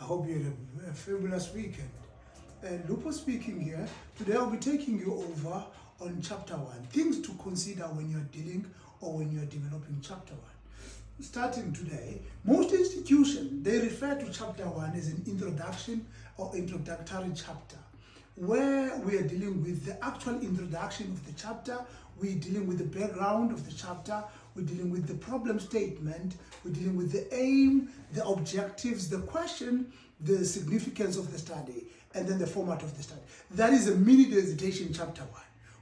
I hope you had a fabulous weekend. Lupo speaking here. Today I'll be taking you over on chapter 1. Things to consider when you're dealing or when you're developing chapter 1. Starting today, most institutions, they refer to chapter 1 as an introduction or introductory chapter, where we are dealing with the actual introduction of the chapter, we're dealing with the background of the chapter, we're dealing with the problem statement, we're dealing with the aim, the objectives, the question, the significance of the study, and then the format of the study. That is a mini dissertation chapter 1.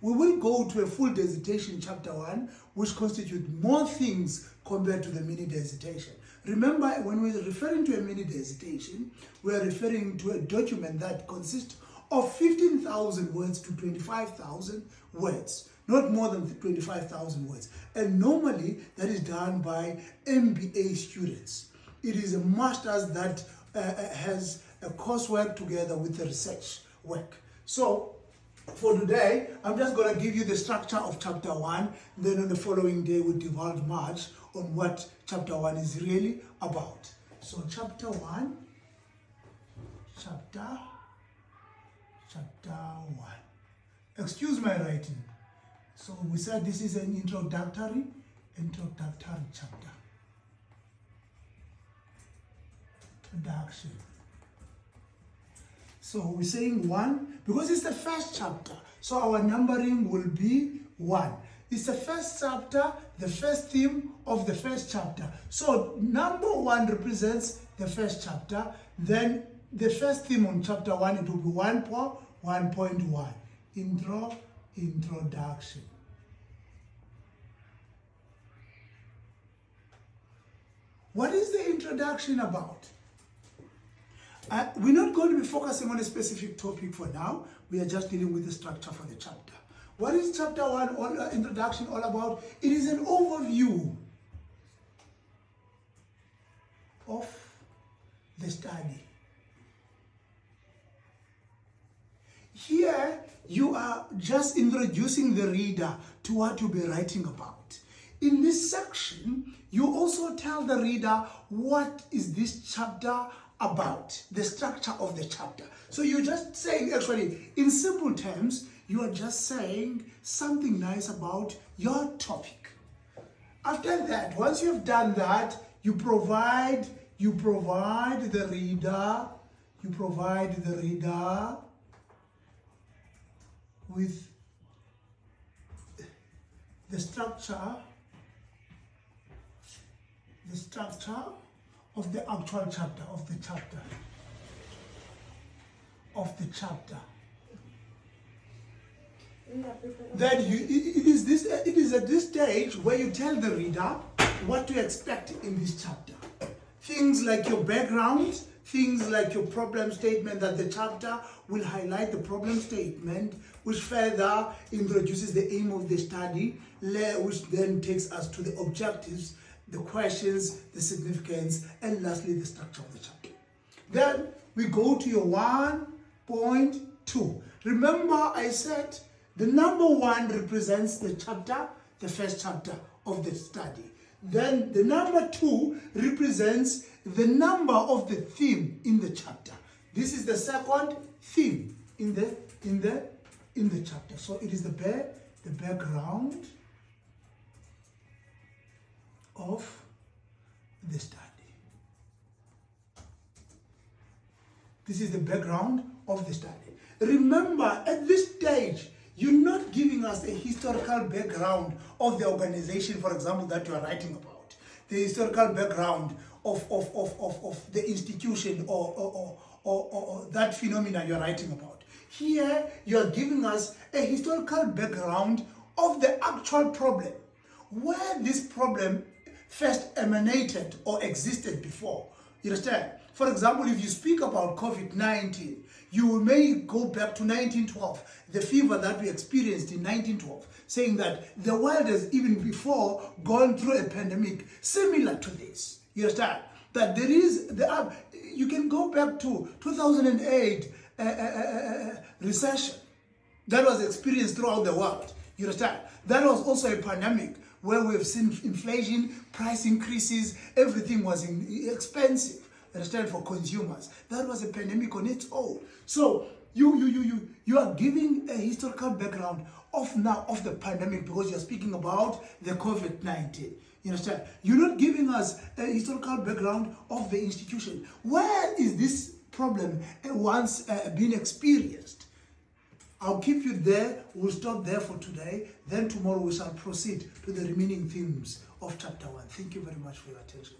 We will go to a full dissertation chapter 1, which constitutes more things compared to the mini dissertation. Remember, when we're referring to a mini dissertation, we are referring to a document that consists of 15,000 words to 25,000 words, not more than 25,000 words. And normally, that is done by MBA students. It is a master's that has a coursework together with the research work. So, for today, I'm just going to give you the structure of chapter 1. Then on the following day, we'll divulge much on what chapter 1 is really about. So chapter 1, chapter 1. Excuse my writing. So we said this is an introductory chapter. Introduction. So we're saying 1 because it's the first chapter. So our numbering will be 1. It's the first chapter, the first theme of the first chapter. So number 1 represents the first chapter. Then the first theme on chapter 1, it will be 1.1. Introduction. What is the introduction about? We're not going to be focusing on a specific topic for now. We are just dealing with the structure for the chapter. What is chapter 1 introduction all about? It is an overview of the study. Here, you are just introducing the reader to what you'll be writing about. In this section, you also tell the reader what is this chapter about, the structure of the chapter. So you're just saying, actually, in simple terms, you are just saying something nice about your topic. After that, once you've done that, you provide the reader with the structure of the actual chapter, of the chapter. Then it is at this stage where you tell the reader what to expect in this chapter. Things like your background, things like your problem statement, that the chapter will highlight the problem statement, which further introduces the aim of the study, which then takes us to the objectives, the questions, the significance, and lastly, the structure of the chapter. Then we go to your 1.2. Remember, I said the number 1 represents the chapter, the first chapter of the study. Then the number 2 represents the number of the theme in the chapter. This is the second theme in the chapter. So it is the background of the study. This is the background of the study. Remember, at this stage, you're not giving us a historical background of the organization, for example, that you are writing about. The historical background of the institution or that phenomenon you're writing about. Here, you're giving us a historical background of the actual problem, where this problem first emanated or existed before. You understand? For example, if you speak about COVID-19, you may go back to 1912, the fever that we experienced in 1912, saying that the world has even before gone through a pandemic similar to this. You understand? That there is, you can go back to 2008 recession that was experienced throughout the world. You understand? That was also a pandemic where we've seen inflation, price increases, everything was expensive. understand, for consumers. That was a pandemic on its own. So you are giving a historical background of the pandemic because you're speaking about the COVID-19. You understand? You're not giving us a historical background of the institution. Where is this problem once been experienced? I'll keep you there. We'll stop there for today. Then tomorrow we shall proceed to the remaining themes of chapter 1. Thank you very much for your attention.